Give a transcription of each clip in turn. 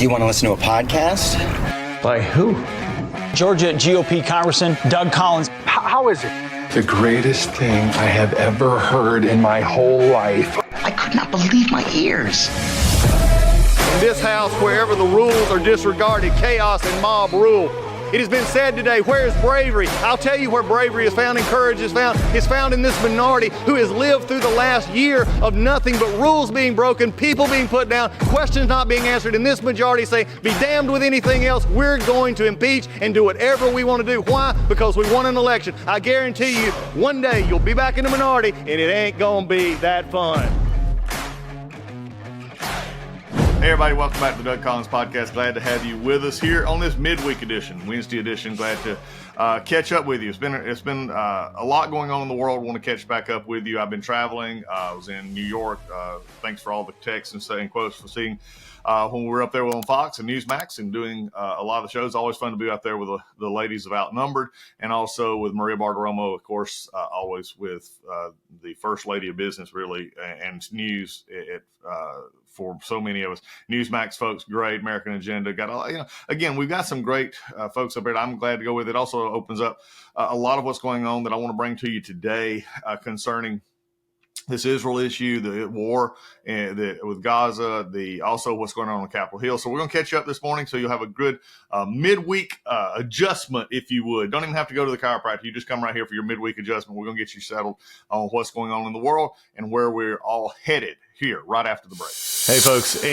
You want to listen to a podcast? By who? Georgia GOP Congressman Doug Collins. How is it? The greatest thing I have ever heard in my whole life. I could not believe my ears. In this house, wherever the rules are disregarded, chaos and mob rule. It has been said today, where is bravery? I'll tell you where bravery is found and courage is found. It's found in this minority who has lived through the last year of nothing but rules being broken, people being put down, questions not being answered. And this majority say, be damned with anything else. We're going to impeach and do whatever we want to do. Why? Because we won an election. I guarantee you, one day you'll be back in the minority and it ain't gonna be that fun. Hey everybody, welcome back to the Doug Collins Podcast. Glad to have you with us here on this midweek edition, Wednesday edition. Glad to catch up with you. It's been a lot going on in the world. Want to catch back up with you. I've been traveling. I was in New York. Thanks for all the texts and quotes for seeing when we were up there on Fox and Newsmax and doing a lot of the shows. Always fun to be out there with the ladies of Outnumbered, and also with Maria Bartiromo, of course, always with the First Lady of Business, really, and news for so many of us. Newsmax folks, great. American Agenda, got again, we've got some great folks up there. I'm glad to go with it. Also opens up a lot of what's going on that I want to bring to you today concerning this Israel issue, the war with Gaza, also what's going on Capitol Hill. So we're going to catch you up this morning so you'll have a good midweek adjustment, if you would. Don't even have to go to the chiropractor. You just come right here for your midweek adjustment. We're going to get you settled on what's going on in the world and where we're all headed here right after the break. Hey, folks,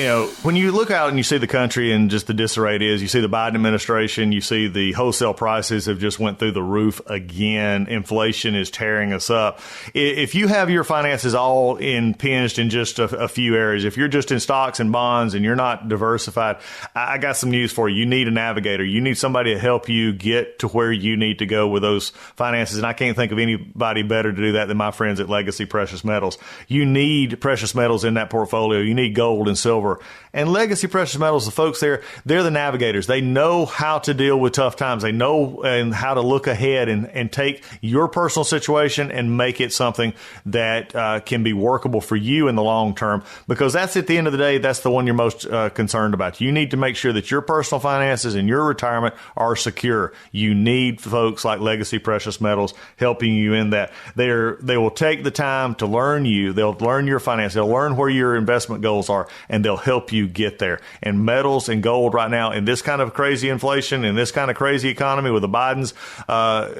when you look out and you see the country and just the disarray it is, you see the Biden administration, you see the wholesale prices have just went through the roof again. Inflation is tearing us up. If you have your finances all impinged in just a few areas, if you're just in stocks and bonds and you're not diversified, I got some news for you. You need a navigator. You need somebody to help you get to where you need to go with those finances. And I can't think of anybody better to do that than my friends at Legacy Precious Metals. You need precious metals in that portfolio. You need gold and silver. And Legacy Precious Metals, the folks there, they're the navigators. They know how to deal with tough times. They know and how to look ahead and take your personal situation and make it something that can be workable for you in the long term, because that's, at the end of the day, that's the one you're most concerned about. You need to make sure that your personal finances and your retirement are secure. You need folks like Legacy Precious Metals helping you in that. They will take the time to learn you. They'll learn your finances. They'll learn where your investment goals are, and they'll help you get there. And metals and gold right now, in this kind of crazy inflation, in this kind of crazy economy with the Biden's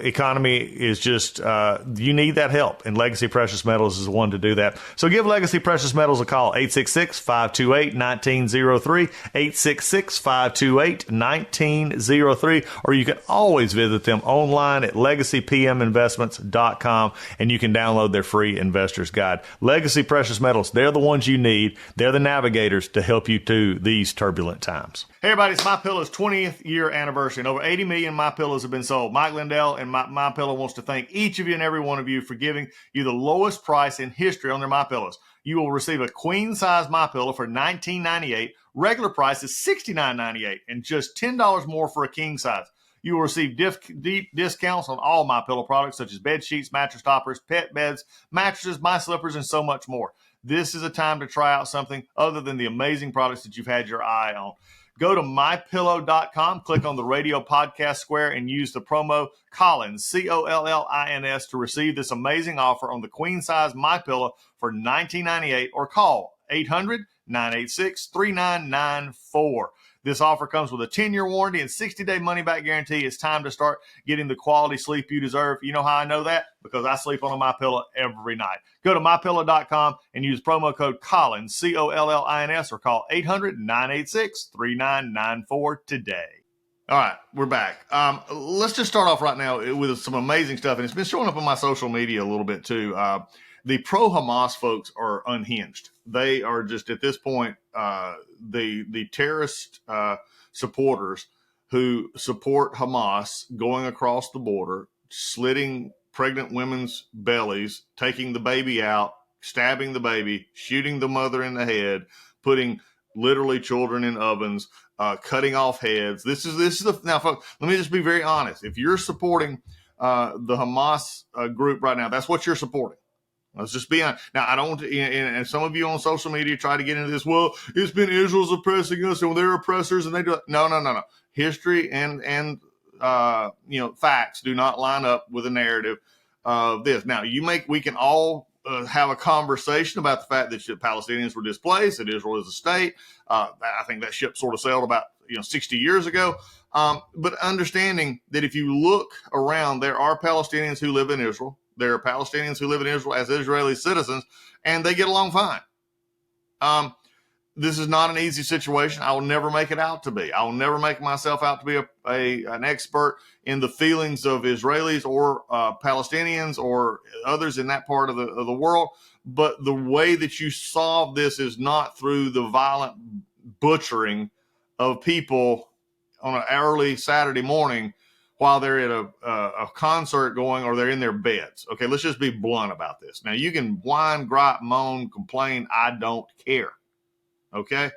economy, is just, you need that help. And Legacy Precious Metals is the one to do that. So give Legacy Precious Metals a call, 866-528-1903, 866-528-1903, or you can always visit them online at legacypminvestments.com, and you can download their free investor's guide. Legacy Precious Metals, they're the ones you need. They're the navigators to help you through these turbulent times. Hey everybody, it's MyPillow's 20th year anniversary, and over 80 million MyPillows have been sold. Mike Lindell and MyPillow wants to thank each of you and every one of you for giving you the lowest price in history on their MyPillows. You will receive a queen-size MyPillow for $19.98. Regular price is $69.98, and just $10 more for a king size. You will receive deep discounts on all MyPillow products, such as bed sheets, mattress toppers, pet beds, mattresses, my slippers, and so much more. This is a time to try out something other than the amazing products that you've had your eye on. Go to mypillow.com, click on the radio podcast square, and use the promo Collins, Collins, to receive this amazing offer on the queen size MyPillow for $19.98, or call 800-986-3994. This offer comes with a 10-year warranty and 60-day money-back guarantee. It's time to start getting the quality sleep you deserve. You know how I know that? Because I sleep on a MyPillow every night. Go to mypillow.com and use promo code Collins, Collins, or call 800-986-3994 today. All right, we're back. Let's just start off right now with some amazing stuff, and it's been showing up on my social media a little bit too. The pro-Hamas folks are unhinged. They are just, at this point, the terrorist supporters who support Hamas going across the border, slitting pregnant women's bellies, taking the baby out, stabbing the baby, shooting the mother in the head, putting literally children in ovens, cutting off heads. This is now, folks, let me just be very honest. If you're supporting the Hamas group right now, that's what you're supporting. Let's just be honest. Now, I don't, and some of you on social media try to get into this. Well, it's been Israel's oppressing us, and they're oppressors, and they do. No. History and facts do not line up with a narrative of this. Now, we can all have a conversation about the fact that Palestinians were displaced, that Israel is a state. I think that ship sort of sailed about 60 years ago. But understanding that if you look around, there are Palestinians who live in Israel. There are Palestinians who live in Israel as Israeli citizens, and they get along fine. This is not an easy situation. I will never make it out to be. I will never make myself out to be an expert in the feelings of Israelis or Palestinians or others in that part of the world. But the way that you solve this is not through the violent butchering of people on an early Saturday morning while they're at a concert going, or they're in their beds. Okay, let's just be blunt about this. Now, you can whine, gripe, moan, complain. I don't care. Okay?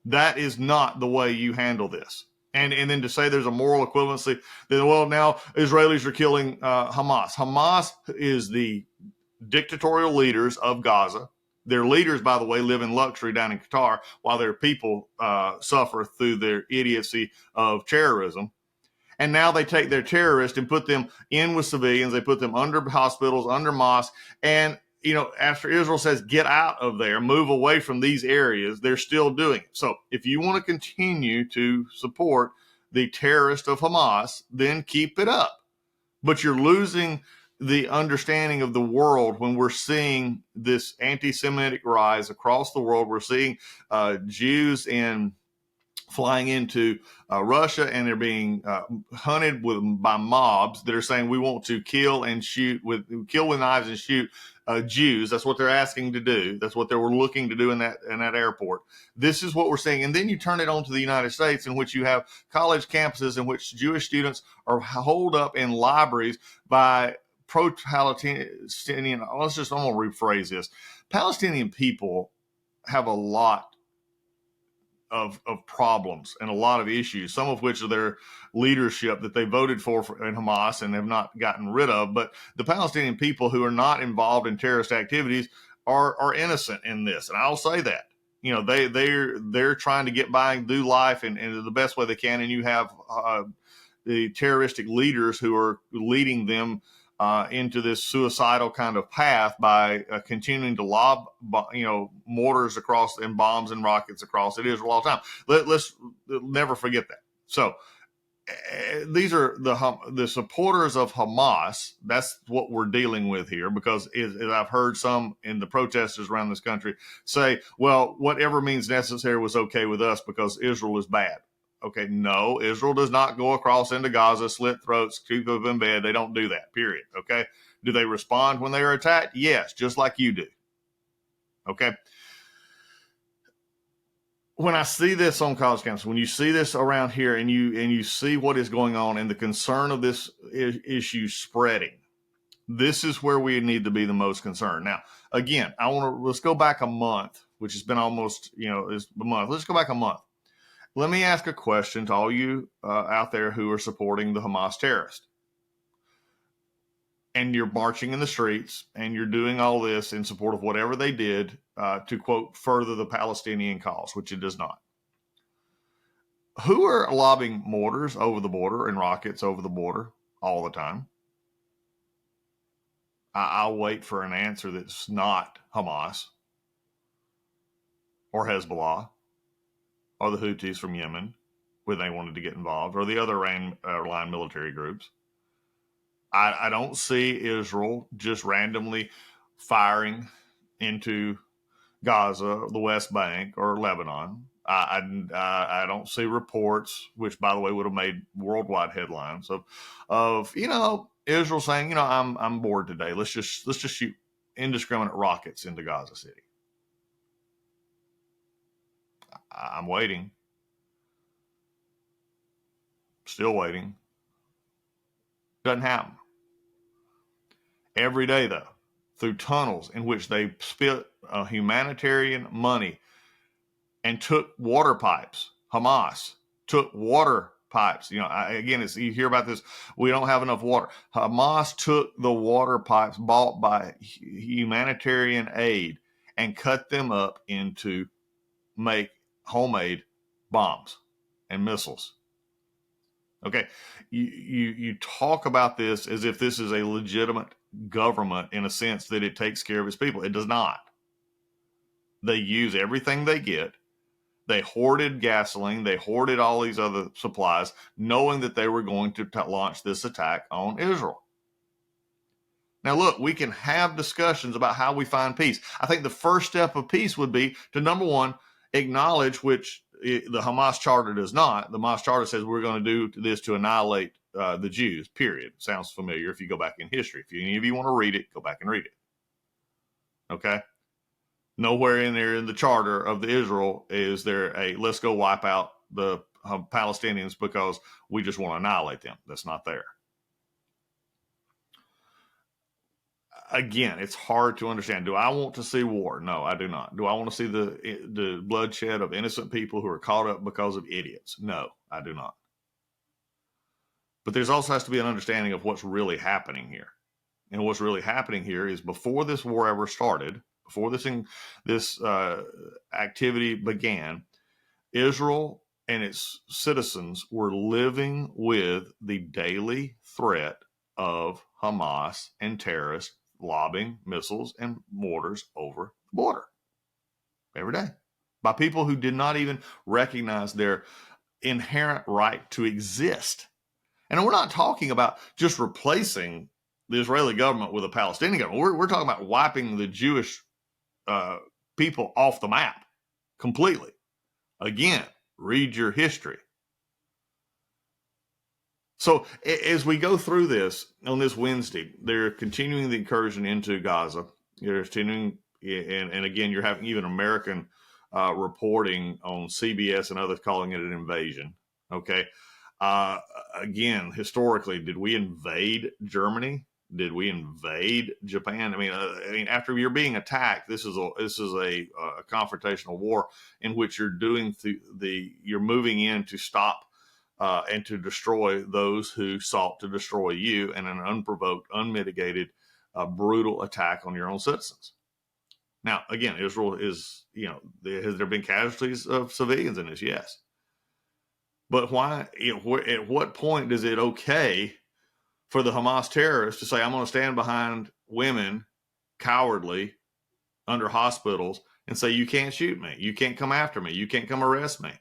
That is not the way you handle this. And then to say there's a moral equivalency, that, well, now Israelis are killing Hamas. Hamas is the dictatorial leaders of Gaza. Their leaders, by the way, live in luxury down in Qatar, while their people suffer through their idiocy of terrorism. And now they take their terrorists and put them in with civilians. They put them under hospitals, under mosques. And, after Israel says, get out of there, move away from these areas, they're still doing it. So if you want to continue to support the terrorist of Hamas, then keep it up. But you're losing the understanding of the world when we're seeing this anti-Semitic rise across the world. We're seeing Jews flying into Russia, and they're being hunted by mobs that are saying we want to kill with knives and shoot Jews. That's what they're asking to do. That's what they were looking to do in that airport. This is what we're seeing. And then you turn it on to the United States, in which you have college campuses in which Jewish students are holed up in libraries by pro-Palestinian. I'm going to rephrase this. Palestinian people have a lot of problems and a lot of issues, some of which are their leadership that they voted for in Hamas and have not gotten rid of. But the Palestinian people who are not involved in terrorist activities are innocent in this. And I'll say that. They're trying to get by and do life in the best way they can. And you have the terroristic leaders who are leading them into this suicidal kind of path by continuing to lob, mortars across and bombs and rockets across at Israel all the time. Let's never forget that. So these are the supporters of Hamas. That's what we're dealing with here, because as I've heard some in the protesters around this country say, well, whatever means necessary was okay with us because Israel is bad. Okay, no, Israel does not go across into Gaza, slit throats, keep them in bed. They don't do that, period. Okay, do they respond when they are attacked? Yes, just like you do. Okay. When I see this on college campuses, when you see this around here, and you see what is going on and the concern of this issue spreading, this is where we need to be the most concerned. Now, again, let's go back a month, which has been almost, is a month. Let's go back a month. Let me ask a question to all you out there who are supporting the Hamas terrorist. And you're marching in the streets and you're doing all this in support of whatever they did to, quote, further the Palestinian cause, which it does not. Who are lobbing mortars over the border and rockets over the border all the time? I'll wait for an answer that's not Hamas or Hezbollah or the Houthis from Yemen when they wanted to get involved, or the other Iran military groups. I don't see Israel just randomly firing into Gaza, the West Bank, or Lebanon. I don't see reports, which, by the way, would have made worldwide headlines of Israel saying, I'm bored today. Let's just shoot indiscriminate rockets into Gaza City. I'm waiting. Still waiting. Doesn't happen. Every day, though, through tunnels in which they spent humanitarian money and took water pipes. Hamas took water pipes. You hear about this. We don't have enough water. Hamas took the water pipes bought by humanitarian aid and cut them up into make homemade bombs and missiles. Okay, you talk about this as if this is a legitimate government in a sense that it takes care of its people. It does not. They use everything they get. They hoarded gasoline. They hoarded all these other supplies, knowing that they were going to launch this attack on Israel. Now, look, we can have discussions about how we find peace. I think the first step of peace would be to, number one, acknowledge, which the Hamas charter does not. The Hamas charter says we're going to do this to annihilate the Jews, period. Sounds familiar if you go back in history. If any of you want to read it, go back and read it. Okay? Nowhere in there in the charter of the Israel is there a let's go wipe out the Palestinians because we just want to annihilate them. That's not there. Again, it's hard to understand. Do I want to see war? No, I do not. Do I want to see the bloodshed of innocent people who are caught up because of idiots? No, I do not. But there's also has to be an understanding of what's really happening here. And what's really happening here is before this war ever started, before this activity began, Israel and its citizens were living with the daily threat of Hamas and terrorists lobbing missiles and mortars over the border every day by people who did not even recognize their inherent right to exist. And we're not talking about just replacing the Israeli government with a Palestinian government. We're talking about wiping the Jewish people off the map completely. Again, read your history. So as we go through this on this Wednesday, they're continuing the incursion into Gaza. They're continuing, and again, you're having even American reporting on CBS and others calling it an invasion. Okay. Again, historically, did we invade Germany? Did we invade Japan? I mean, after you're being attacked, this is a confrontational war in which you're you're moving in to stop and to destroy those who sought to destroy you in an unprovoked, unmitigated, brutal attack on your own citizens. Now, again, Israel is, has there been casualties of civilians in this? Yes. But why, at what point is it okay for the Hamas terrorists to say, I'm going to stand behind women cowardly under hospitals and say, you can't shoot me. You can't come after me. You can't come arrest me.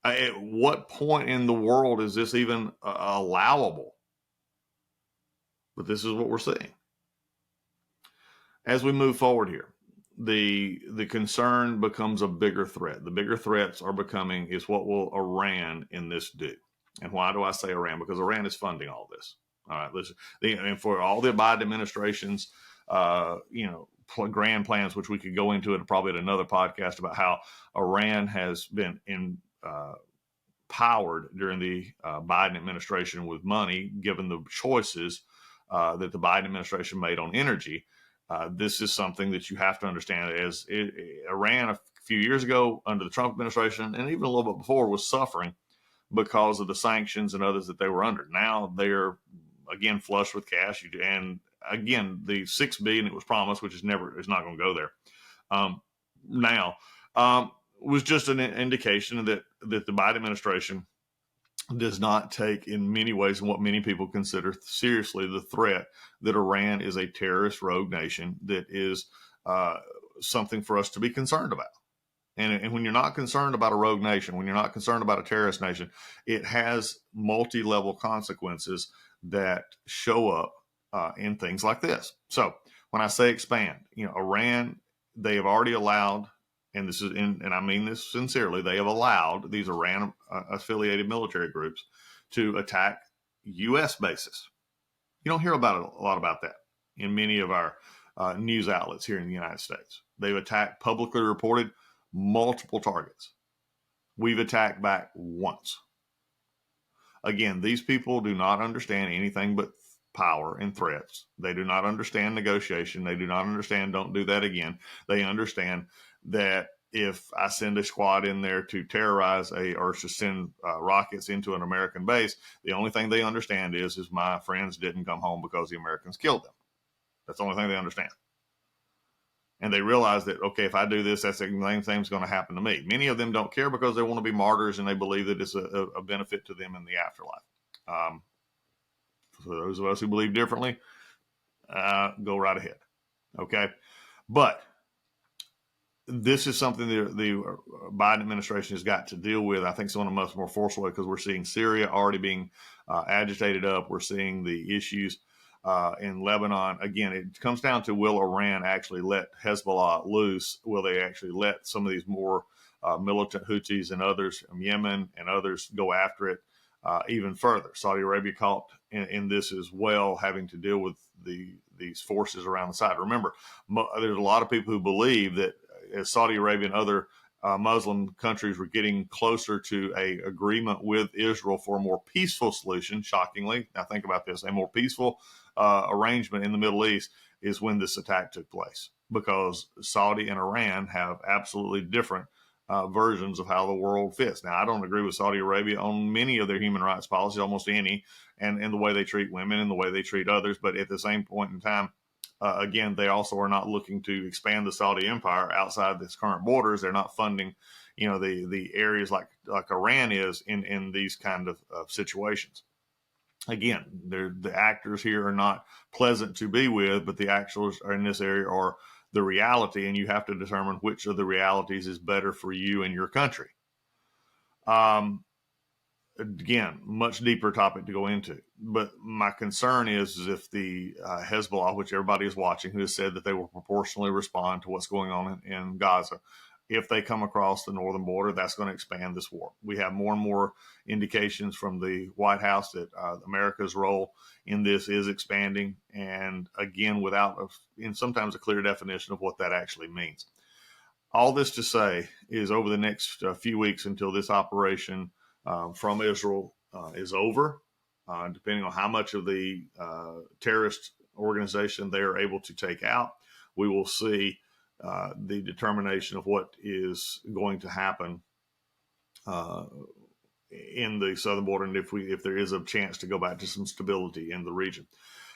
At what point in the world is this even allowable? But this is what we're seeing. As we move forward here, the concern becomes a bigger threat. The bigger threats are becoming is what will Iran in this do? And why do I say Iran? Because Iran is funding all this. All right, listen. And for all the Biden administration's, grand plans, which we could go into it probably at another podcast about how Iran has been powered during the Biden administration with money, given the choices that the Biden administration made on energy. This is something that you have to understand as Iran a few years ago under the Trump administration and even a little bit before was suffering because of the sanctions and others that they were under. Now they're again flush with cash, and again the $6 billion it was promised, which is not going to go there. Was just an indication that the Biden administration does not take in many ways what many people consider seriously the threat that Iran is a terrorist rogue nation that is something for us to be concerned about. And when you're not concerned about a rogue nation, when you're not concerned about a terrorist nation, it has multi-level consequences that show up in things like this. So when I say expand, Iran, they have already allowed, and I mean this sincerely, they have allowed these Iran affiliated military groups to attack U.S. bases. You don't hear a lot about that in many of our news outlets here in the United States. They've attacked, publicly reported, multiple targets. We've attacked back once. Again, these people do not understand anything but power and threats. They do not understand negotiation. They do not understand don't do that again. They understand that if I send a squad in there to terrorize or to send rockets into an American base, the only thing they understand is my friends didn't come home because the Americans killed them. That's the only thing they understand. And they realize that, okay, if I do this, that's the same thing's going to happen to me. Many of them don't care because they want to be martyrs and they believe that it's a benefit to them in the afterlife. For those of us who believe differently, go right ahead. Okay. But this is something the Biden administration has got to deal with. I think so in a much more forceful way, because we're seeing Syria already being agitated up. We're seeing the issues in Lebanon. Again, it comes down to, will Iran actually let Hezbollah loose? Will they actually let some of these more militant Houthis and others from Yemen and others go after it even further? Saudi Arabia caught in this as well, having to deal with these forces around the side. Remember, there's a lot of people who believe that as Saudi Arabia and other Muslim countries were getting closer to a agreement with Israel for a more peaceful solution, shockingly, now think about this, a more peaceful arrangement in the Middle East is when this attack took place, because Saudi and Iran have absolutely different versions of how the world fits. Now, I don't agree with Saudi Arabia on many of their human rights policies, almost any, and the way they treat women and the way they treat others. But at the same point in time, again, they also are not looking to expand the Saudi empire outside its current borders. They're not funding, the areas like Iran is in these kind of situations. Again, the actors here are not pleasant to be with, but the actors are in this area are the reality, and you have to determine which of the realities is better for you and your country. Again, much deeper topic to go into, but my concern is if the Hezbollah, which everybody is watching, who has said that they will proportionally respond to what's going on in Gaza, if they come across the northern border, that's going to expand this war. We have more and more indications from the White House that America's role in this is expanding, and again, without sometimes a clear definition of what that actually means. All this to say is, over the next few weeks until this operation from Israel is over, depending on how much of the terrorist organization they are able to take out, we will see the determination of what is going to happen in the southern border, and if there is a chance to go back to some stability in the region.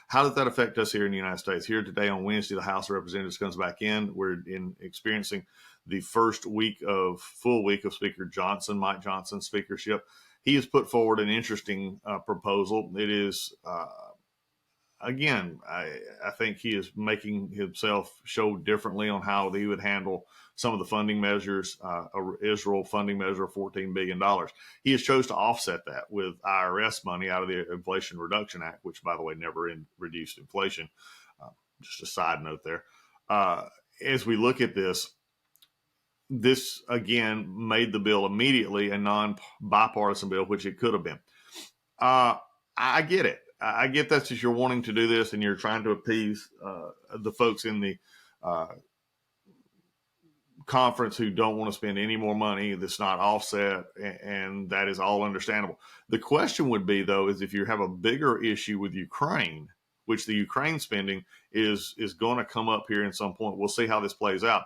How does that affect us here in the United States? Here today on Wednesday, the House of Representatives comes back in. We're experiencing the first full week of Speaker Johnson, Mike Johnson's speakership. He has put forward an interesting proposal. It is, again, I think he is making himself show differently on how he would handle some of the funding measures, Israel funding measure of $14 billion. He has chose to offset that with IRS money out of the Inflation Reduction Act, which, by the way, never reduced inflation. Just a side note there. As we look at this again made the bill immediately a non-bipartisan bill, which it could have been. I get it. I get that you're wanting to do this and you're trying to appease the folks in the conference who don't want to spend any more money that's not offset, and that is all understandable. The question would be, though, is if you have a bigger issue with Ukraine, which the Ukraine spending is going to come up here at some point. We'll see how this plays out.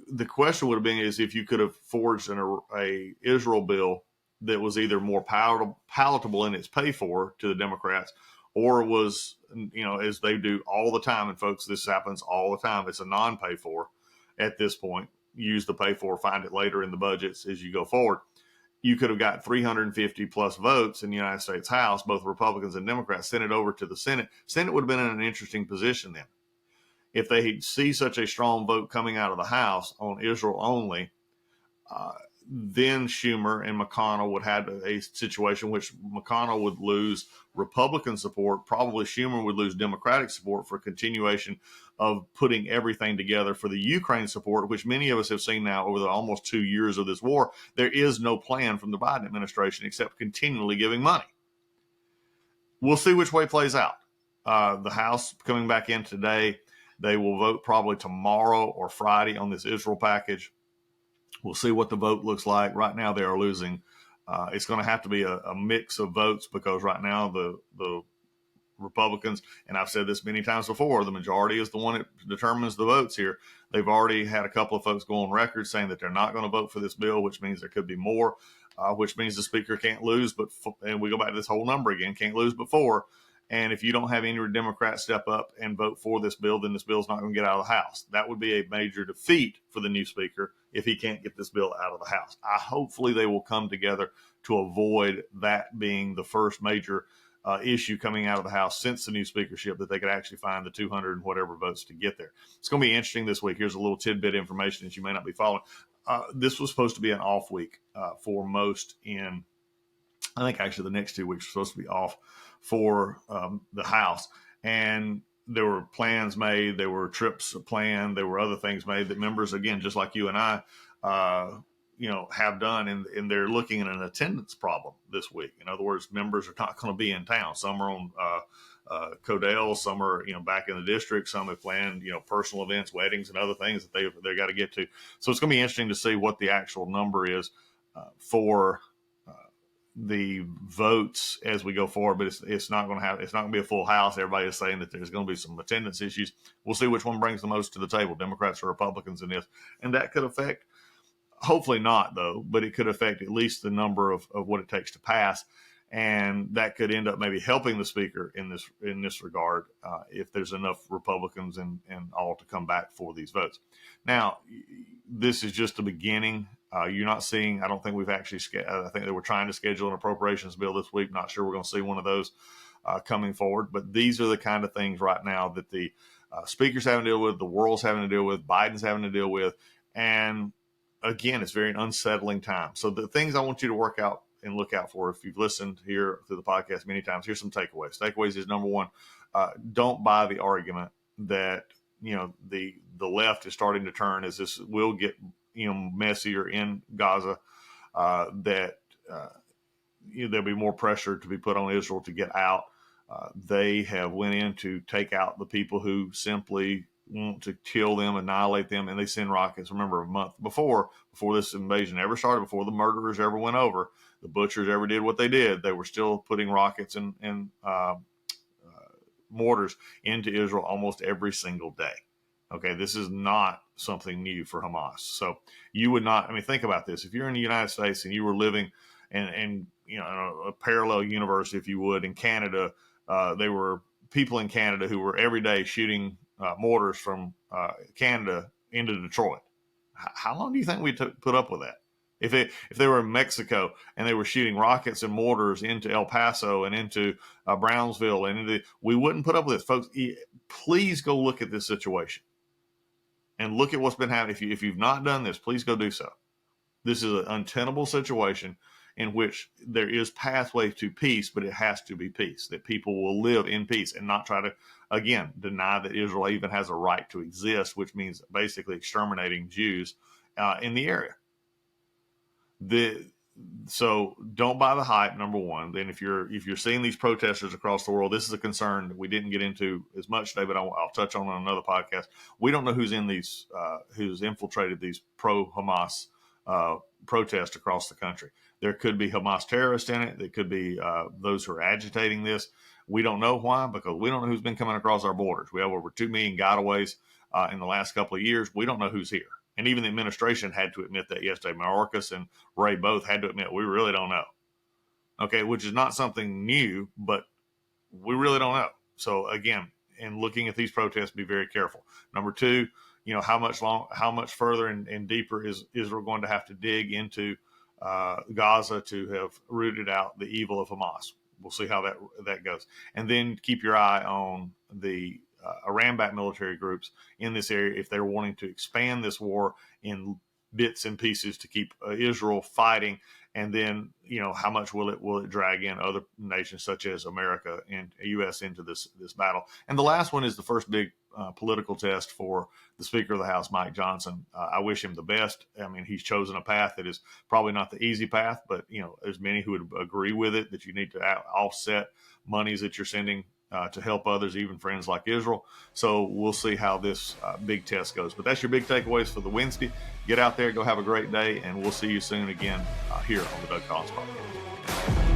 The question would have been is if you could have forged a Israel bill that was either more palatable in its pay for to the Democrats, or was, as they do all the time, and folks, this happens all the time, it's a non-pay for at this point. Use the pay for, find it later in the budgets as you go forward. You could have got 350 plus votes in the United States House, both Republicans and Democrats, sent it over to the Senate. Senate would have been in an interesting position then. If they see such a strong vote coming out of the House on Israel only, then Schumer and McConnell would have a situation which McConnell would lose Republican support. Probably Schumer would lose Democratic support for continuation of putting everything together for the Ukraine support, which many of us have seen now over the almost 2 years of this war. There is no plan from the Biden administration except continually giving money. We'll see which way it plays out. The House coming back in today, they will vote probably tomorrow or Friday on this Israel package. We'll see what the vote looks like. Right now, they are losing. It's going to have to be a mix of votes because right now the Republicans, and I've said this many times before, the majority is the one that determines the votes here. They've already had a couple of folks go on record saying that they're not going to vote for this bill, which means there could be more, which means the speaker can't lose. And we go back to this whole number again, can't lose but 4. And if you don't have any Democrats step up and vote for this bill, then this bill is not going to get out of the House. That would be a major defeat for the new speaker if he can't get this bill out of the House. Hopefully they will come together to avoid that being the first major issue coming out of the House since the new speakership, that they could actually find the 200 and whatever votes to get there. It's going to be interesting this week. Here's a little tidbit information that you may not be following. This was supposed to be an off week for most in, I think actually the next 2 weeks are supposed to be off for the House. And there were plans made, there were trips planned, there were other things made that members, again, just like you and I, have done, and they're looking at an attendance problem this week. In other words, members are not going to be in town. Some are on Codell, some are back in the district, some have planned personal events, weddings, and other things that they got to get to. So it's going to be interesting to see what the actual number is for the votes as we go forward. But it's not going to be a full House. Everybody is saying that there's going to be some attendance issues. We'll see which one brings the most to the table, Democrats or Republicans in this, and that could affect. Hopefully not, though, but it could affect at least the number of what it takes to pass, and that could end up maybe helping the speaker in this regard if there's enough Republicans and all to come back for these votes. Now, this is just the beginning. You're not seeing. I don't think we've actually. I think they were trying to schedule an appropriations bill this week. Not sure we're going to see one of those coming forward. But these are the kind of things right now that the speaker's having to deal with, the world's having to deal with, Biden's having to deal with, and again, it's very unsettling time. So the things I want you to work out and look out for, if you've listened here through the podcast many times, here's some takeaways. Takeaways is number one, don't buy the argument that, the left is starting to turn as this will get, messier in Gaza, that there'll be more pressure to be put on Israel to get out. They have went in to take out the people who simply want to kill them, annihilate them, and they send rockets. Remember, a month before this invasion ever started, before the murderers ever went over, the butchers ever did what they did, they were still putting rockets and mortars into Israel almost every single day. Okay, this is not something new for Hamas. So you would not, think about this. If you're in the United States and you were living in a parallel universe, if you would, in Canada, there were people in Canada who were every day shooting mortars from Canada into Detroit. How long do you think we put up with that? If they were in Mexico and they were shooting rockets and mortars into El Paso and into Brownsville and we wouldn't put up with this, folks. Please go look at this situation and look at what's been happening. If you've not done this, please go do so. This is an untenable situation in which there is pathway to peace, but it has to be peace, that people will live in peace and not try to, again, deny that Israel even has a right to exist, which means basically exterminating Jews in the area. So don't buy the hype, number one. Then if you're seeing these protesters across the world, this is a concern that we didn't get into as much today, but I'll touch on another podcast. We don't know who's in these, who's infiltrated these pro-Hamas protests across the country. There could be Hamas terrorists in it. There could be those who are agitating this. We don't know why, because we don't know who's been coming across our borders. We have over 2 million gotaways in the last couple of years. We don't know who's here. And even the administration had to admit that yesterday. Mayorkas and Ray both had to admit, we really don't know. Okay, which is not something new, but we really don't know. So again, in looking at these protests, be very careful. Number two, how much further and deeper is Israel going to have to dig into Gaza to have rooted out the evil of Hamas? We'll see how that goes. And then keep your eye on the Iran-backed military groups in this area if they're wanting to expand this war in bits and pieces to keep Israel fighting. And then, how much will it drag in other nations such as America and U.S. into this battle? And the last one is the first big political test for the Speaker of the House, Mike Johnson. I wish him the best. He's chosen a path that is probably not the easy path, but there's many who would agree with it, that you need to offset monies that you're sending to help others, even friends like Israel. So we'll see how this big test goes. But that's your big takeaways for the Wednesday. Get out there, go have a great day, and we'll see you soon again here on the Doug Collins Podcast.